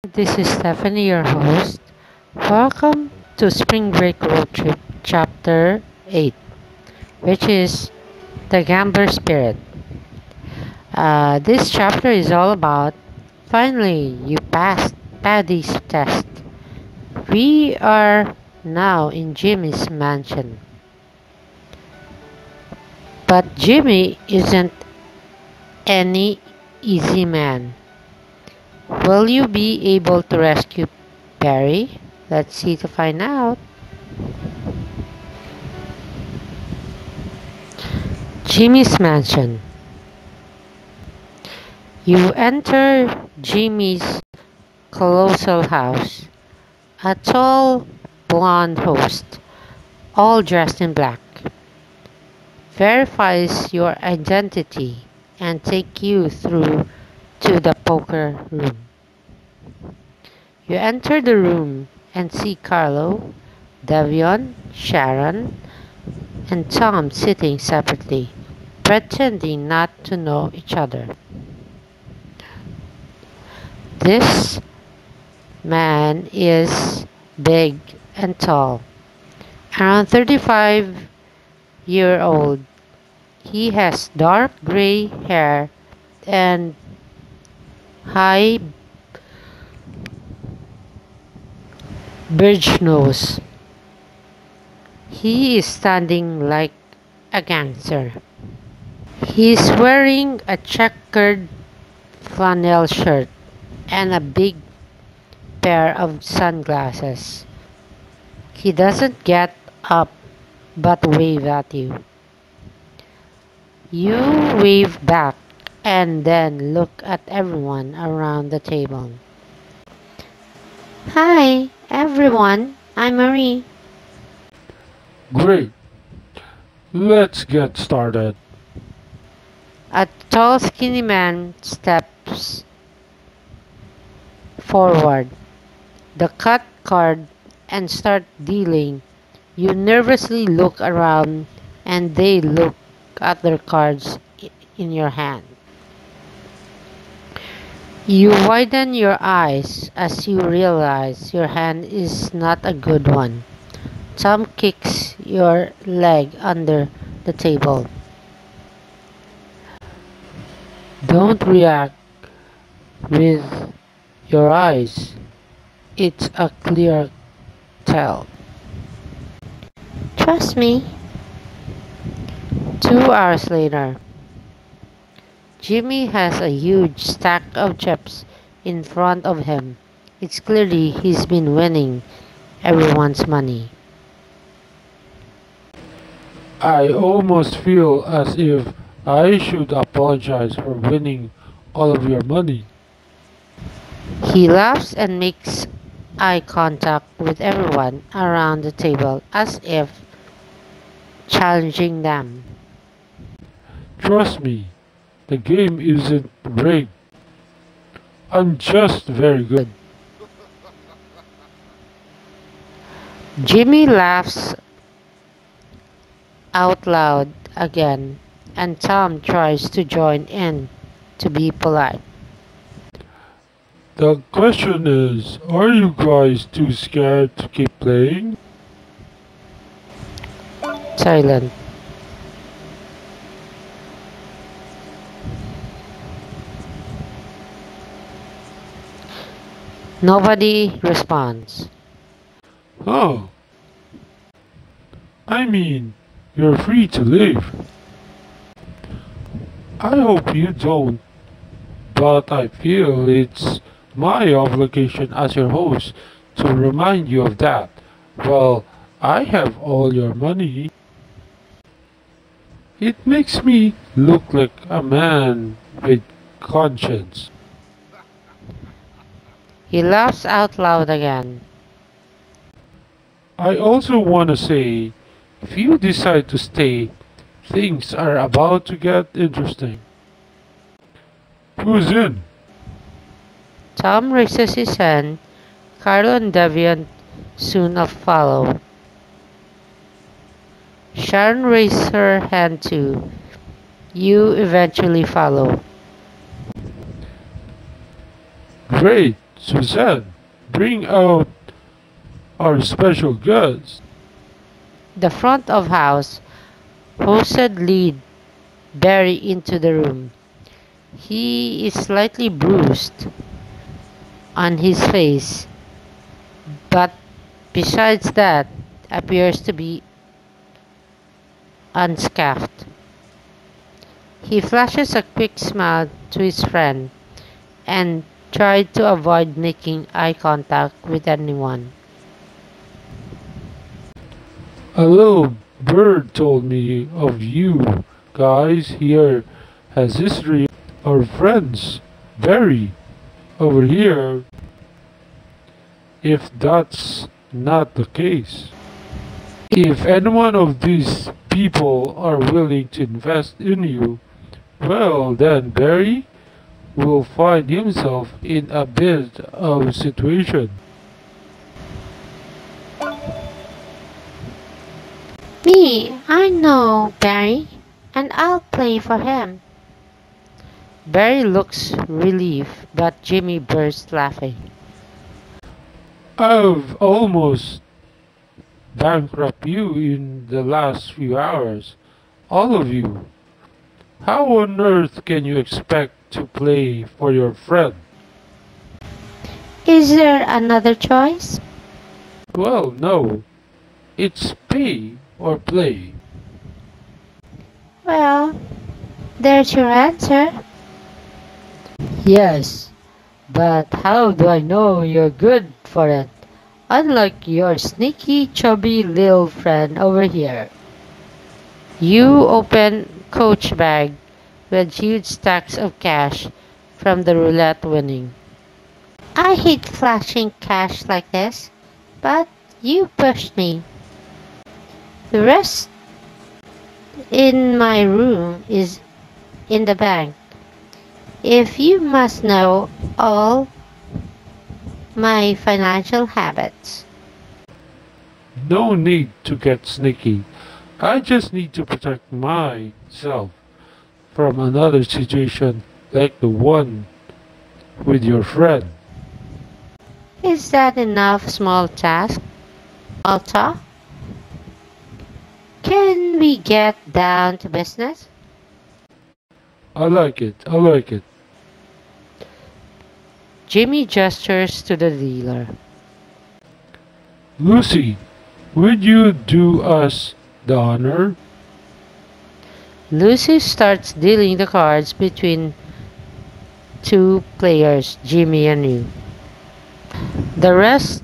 This is Stephanie, your host. Welcome to Spring Break Road Trip Chapter 8, which is The Gambler Spirit. This chapter is all about finally you passed Paddy's test. We are now in Jimmy's mansion. But Jimmy isn't any easy man. Will you be able to rescue Perry? Let's see to find out. Jimmy's mansion. You enter Jimmy's colossal house. A tall, blonde host, all dressed in black, verifies your identity and take you through to the poker room. You enter the room and see Carlo, Davion, Sharon, and Tom sitting separately, pretending not to know each other. This man is big and tall, around 35-year-old. He has dark gray hair and high bridge nose. He is standing like a gangster. He's wearing a checkered flannel shirt and a big pair of sunglasses. He doesn't get up but wave at you. You wave back and then look at everyone around the table. Hi, everyone. I'm Marie. Great. Let's get started. A tall, skinny man steps forward, the cut card, and start dealing. You nervously look around and they look at their cards in your hand. You widen your eyes as you realize your hand is not a good one. Tom kicks your leg under the table. Don't react with your eyes. It's a clear tell. Trust me. 2 hours later, Jimmy has a huge stack of chips in front of him. It's clearly he's been winning everyone's money. I almost feel as if I should apologize for winning all of your money. He laughs and makes eye contact with everyone around the table as if challenging them. Trust me, the game isn't rigged. I'm just very good. Jimmy laughs out loud again, and Tom tries to join in to be polite. The question is, are you guys too scared to keep playing? Silent. Nobody responds. Oh, I mean, you're free to leave. I hope you don't, but I feel it's my obligation as your host to remind you of that. Well, I have all your money. It makes me look like a man with conscience. He laughs out loud again. I also want to say, if you decide to stay, things are about to get interesting. Who's in? Tom raises his hand. Carlo and Deviant soon follow. Sharon raises her hand too. You eventually follow. Great, Suzanne, bring out our special guest. The front of house hosted lead Barry into the room. He is slightly bruised on his face, but besides that, appears to be unscathed. He flashes a quick smile to his friend and tried to avoid making eye contact with anyone. A little bird told me of you guys here has history. Our friends, Barry, over here, if that's not the case. If any one of these people are willing to invest in you, well then Barry will find himself in a bit of a situation. Me, I know Barry, and I'll play for him. Barry looks relieved, but Jimmy bursts laughing. I've almost bankrupt you in the last few hours. All of you. How on earth can you expect to play for your friend? Is there another choice? Well, no. It's pay or play. Well, there's your answer. Yes, but how do I know you're good for it? Unlike your sneaky, chubby little friend over here. You open coach bag with huge stacks of cash from the roulette winning. I hate flashing cash like this, but you pushed me. The rest in my room is in the bank. If you must know all my financial habits. No need to get sneaky. I just need to protect myself from another situation like the one with your friend. Is that enough small task, Alta? Can we get down to business? I like it. I like it. Jimmy gestures to the dealer. Lucy, would you do us the honor? Lucy starts dealing the cards between two players, Jimmy and you. The rest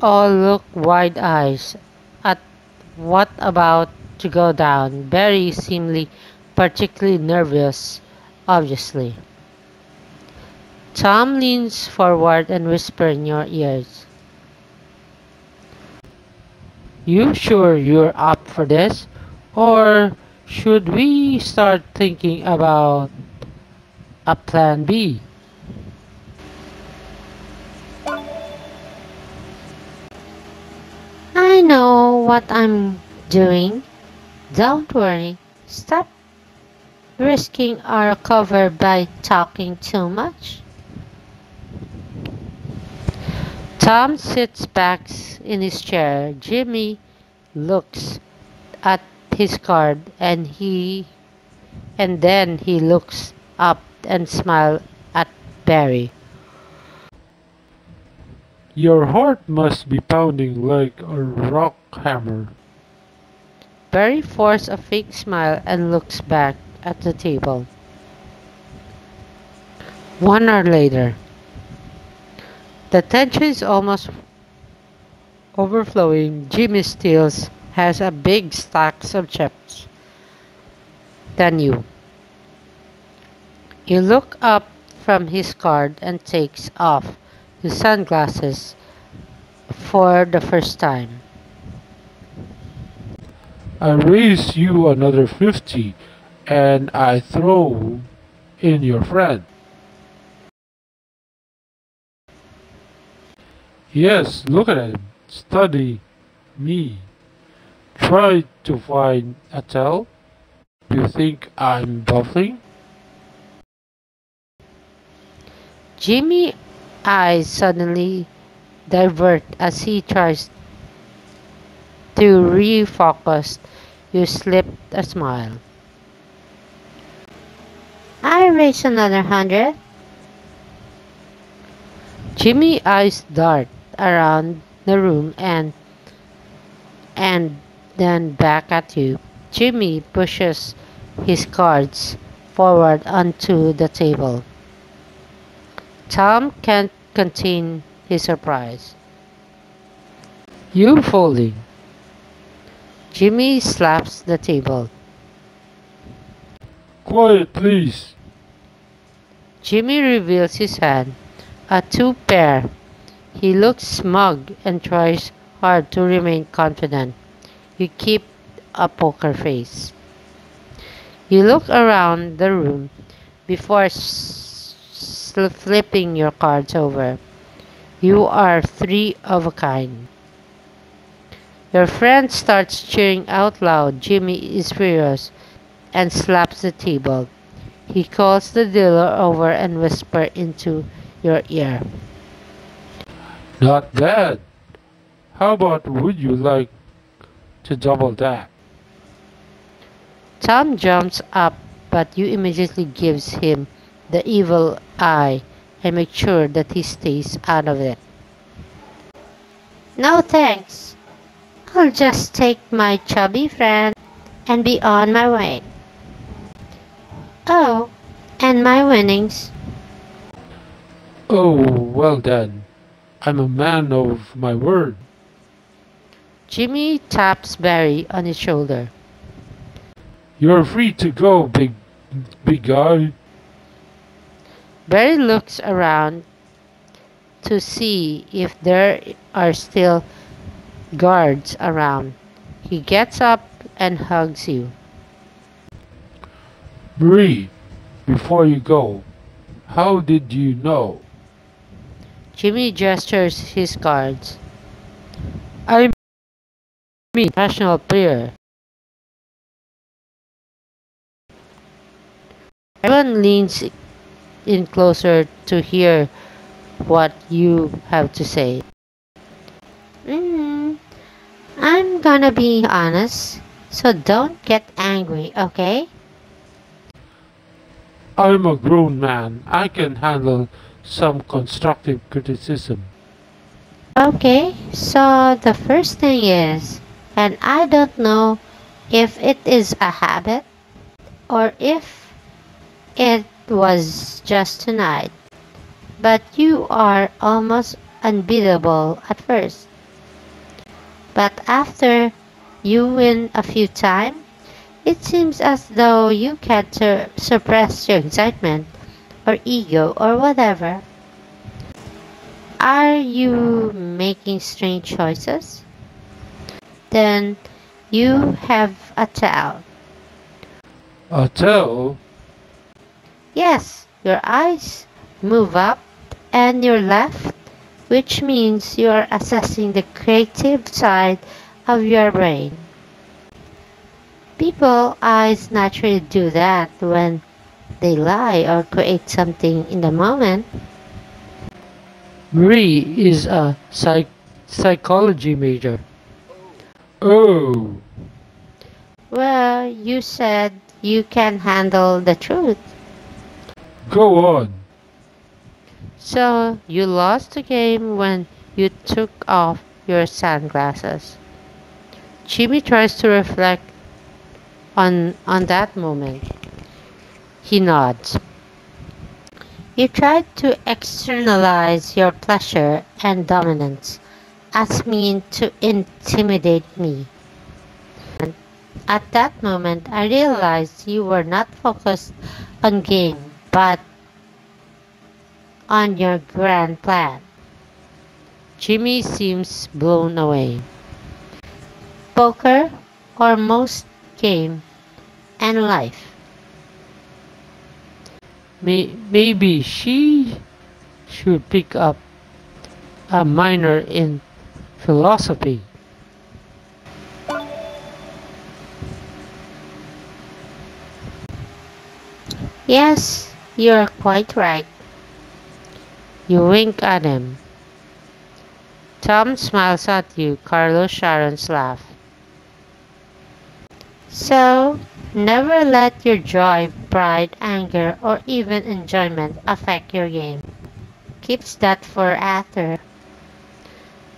all look wide eyes at what about to go down. Barry seemingly particularly nervous, obviously. Tom leans forward and whispers in your ears. You sure you're up for this? Or should we start thinking about a plan B? I know what I'm doing. Don't worry. Stop risking our cover by talking too much. Tom sits back in his chair. Jimmy looks at his card and then he looks up and smiles at Barry. Your heart must be pounding like a rock hammer. Barry forces a fake smile and looks back at the table. 1 hour later. The tension is almost overflowing. Jimmy still has a big stack of chips than you. You look up from his card and takes off his sunglasses for the first time. I raise you another 50 and I throw in your friend. Yes, look at him. Study me. Try to find a tell. You think I'm bluffing? Jimmy eyes suddenly divert as he tries to refocus. You slip a smile. I raise another 100. Jimmy eyes dart around the room and then back at you. Jimmy pushes his cards forward onto the table. Tom can't contain his surprise. You folding. Jimmy slaps the table. Quiet, please. Jimmy reveals his hand. A two pair. He looks smug and tries hard to remain confident. You keep a poker face. You look around the room before flipping your cards over. You are three of a kind. Your friend starts cheering out loud. Jimmy is furious and slaps the table. He calls the dealer over and whispers into your ear. Not bad. How about would you like to double that? Tom jumps up, but you immediately gives him the evil eye and make sure that he stays out of it. No thanks. I'll just take my chubby friend and be on my way. Oh, and my winnings. Oh, well then. I'm a man of my word. Jimmy taps Barry on his shoulder. You're free to go, big guy. Barry looks around to see if there are still guards around. He gets up and hugs you. Marie, before you go, how did you know? Jimmy gestures his cards. I'm a professional player. Everyone leans in closer to hear what you have to say. Mm, I'm gonna be honest, so don't get angry, okay? I'm a grown man. I can handle some constructive criticism. Okay, so the first thing is, and I don't know if it is a habit or if it was just tonight, but you are almost unbeatable at first. But after you win a few times, it seems as though you can't suppress your excitement or ego or whatever. Are you making strange choices? Then you have a tell. A tell? Yes, your eyes move up and your left, which means you are assessing the creative side of your brain. People eyes naturally do that when they lie or create something in the moment. Marie is a psychology major. Oh, Well, you said you can handle the truth. go on. So you lost the game when you took off your sunglasses. Jimmy tries to reflect on that moment. He nods. You tried to externalize your pleasure and dominance as mean to intimidate me. At that moment, I realized you were not focused on game, but on your grand plan. Jimmy seems blown away. Poker or most game and life. Maybe she should pick up a minor in philosophy. Yes, you're quite right. You wink at him. Tom smiles at you. Carlos Sharon's laugh. So, never let your joy, pride, anger, or even enjoyment affect your game. Keeps that for after.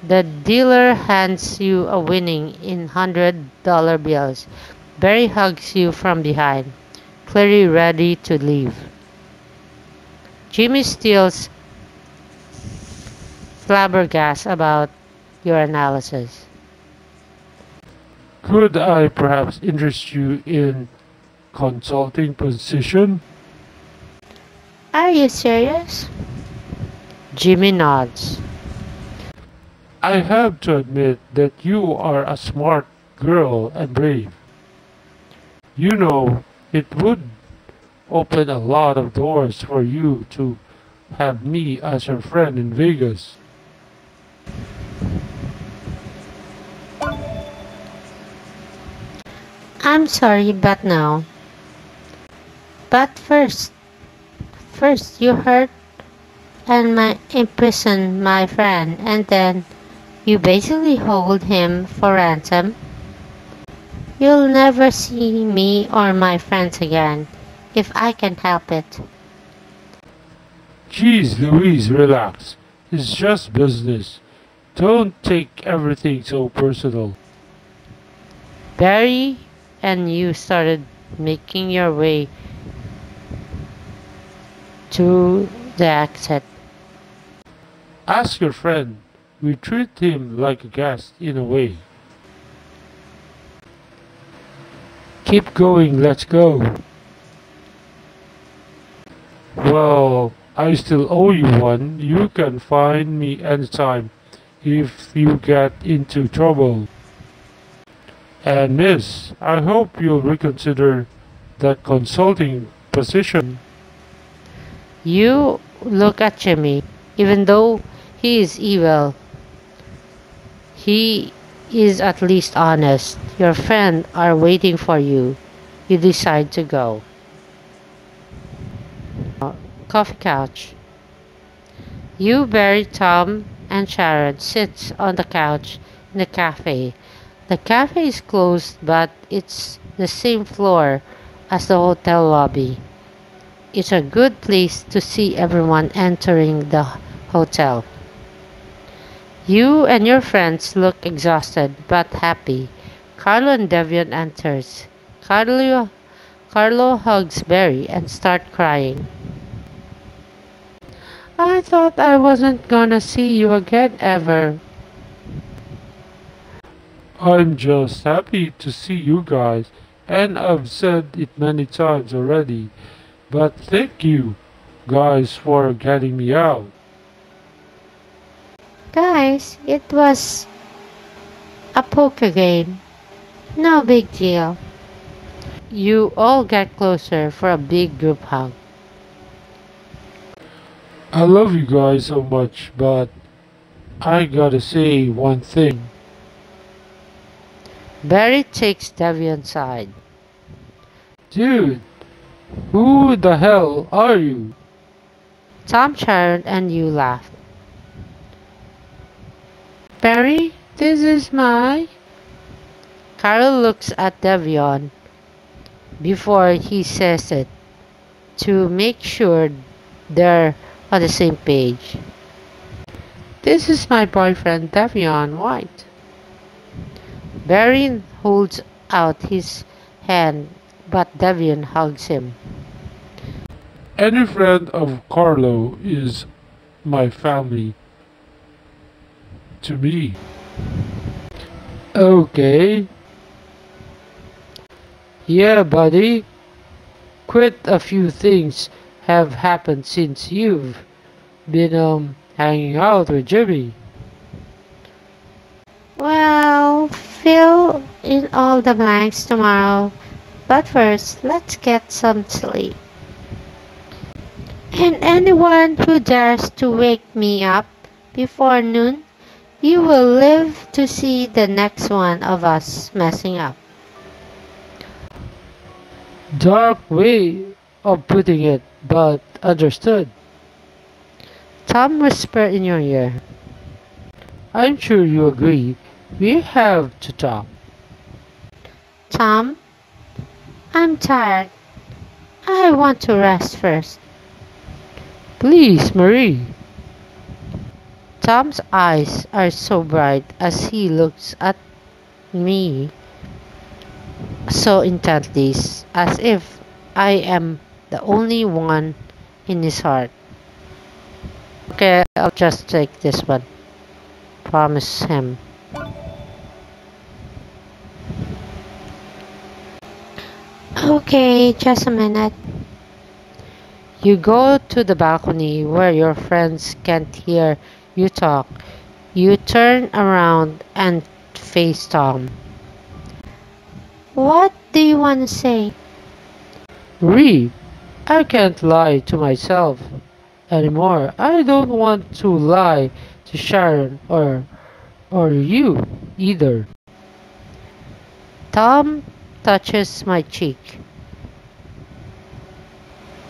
The dealer hands you a winning in $100 bills. Barry hugs you from behind, clearly ready to leave. Jimmy steals flabbergasted about your analysis. Could I perhaps interest you in consulting position? Are you serious? Jimmy nods. I have to admit that you are a smart girl and brave. You know, it would open a lot of doors for you to have me as your friend in Vegas. I'm sorry, but no. But first you hurt and imprison my friend, and then you basically hold him for ransom. You'll never see me or my friends again, if I can help it. Jeez Louise, relax. It's just business. Don't take everything so personal. Barry and you started making your way to the exit. Ask your friend. We treat him like a guest in a way. Keep going, let's go. Well, I still owe you one. You can find me anytime if you get into trouble. And miss, I hope you'll reconsider that consulting position. You look at Jimmy. Even though he is evil, he is at least honest. Your friends are waiting for you. You decide to go. Coffee couch. You, Barry, Tom, and Sharon sit on the couch in the cafe. The cafe is closed, but it's the same floor as the hotel lobby. It's a good place to see everyone entering the hotel. You and your friends look exhausted but happy. Carlo and Devian enters. Carlo hugs Barry and start crying. I thought I wasn't gonna see you again ever. I'm just happy to see you guys, and I've said it many times already, but thank you guys for getting me out. Guys, it was a poker game. No big deal. You all get closer for a big group hug. I love you guys so much, but I gotta say one thing. Barry takes Devian's side. Dude, who the hell are you? Tom, Sharon, and you laugh. Barry, this is my... Carol looks at Devion before he says it to make sure they're on the same page. This is my boyfriend Devion White. Barry holds out his hand, but Devion hugs him. Any friend of Carlo is my family to me. Okay. Yeah, buddy. Quite a few things have happened since you've been hanging out with Jimmy. Well, fill in all the blanks tomorrow. But first, let's get some sleep. And anyone who dares to wake me up before noon, you will live to see the next one of us messing up. Dark way of putting it, but understood. Tom whispered in your ear. I'm sure you agree. We have to talk. Tom, I'm tired. I want to rest first. Please, Marie. Tom's eyes are so bright as he looks at me so intently, as if I am the only one in his heart. Okay, I'll just take this one. Promise him. Okay, just a minute. You go to the balcony where your friends can't hear you talk. You turn around and face Tom. What do you want to say? Marie, I can't lie to myself anymore. I don't want to lie to Sharon or you either. Tom touches my cheek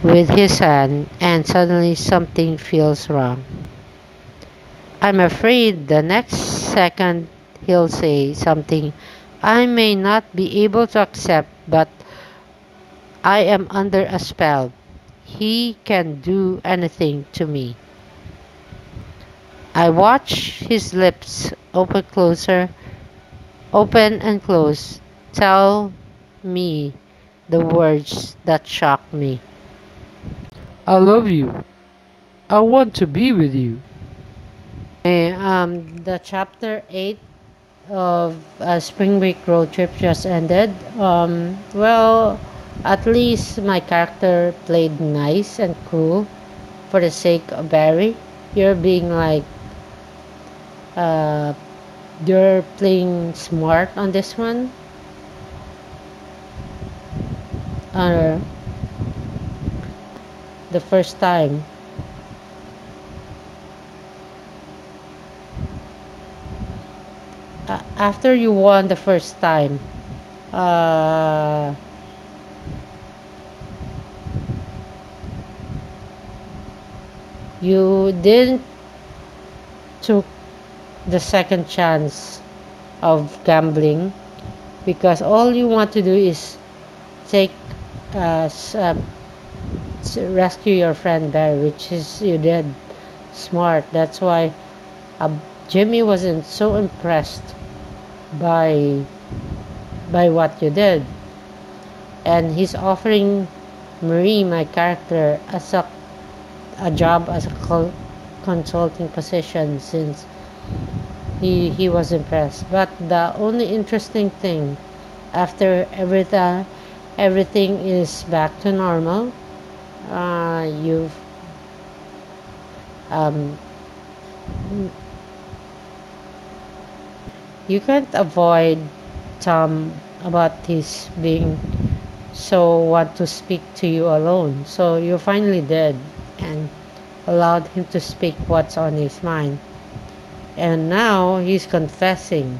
with his hand, and suddenly something feels wrong. I'm afraid the next second he'll say something I may not be able to accept, but I am under a spell. He can do anything to me. I watch his lips open and close, tell me the words that shock me. I love you. I want to be with you. The chapter 8 of Spring Break Road Trip just ended. Well, at least my character played nice and cool for the sake of Barry. You're being like, uh, you're playing smart on this one. Uh, the first time. After you won the first time, uh, you didn't took the second chance of gambling because all you want to do is take uh, s- uh, rescue your friend Barry, which is you did smart. That's why uh, Jimmy wasn't so impressed by what you did, and he's offering Marie, my character, as a job as a consulting position since he was impressed. But the only interesting thing after everything is back to normal, you've um, you can't avoid Tom about his being so want to speak to you alone. So you finally did and allowed him to speak what's on his mind. And now he's confessing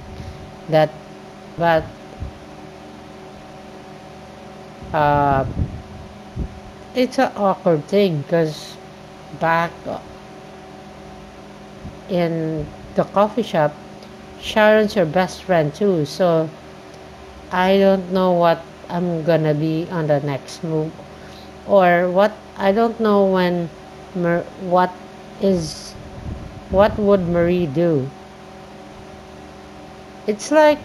that, but uh, it's an awkward thing because back in the coffee shop, Sharon's your best friend too. So I don't know what I'm gonna be on the next move, or what I don't know when. What is what would Marie do? It's like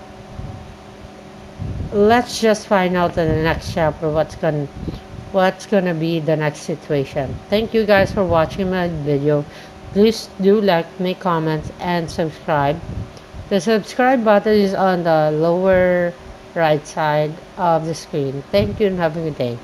let's just find out in the next chapter what's gonna be the next situation. Thank you guys for watching my video. Please do like, make comments, and subscribe. The subscribe button is on the lower right side of the screen. Thank you and have a good day.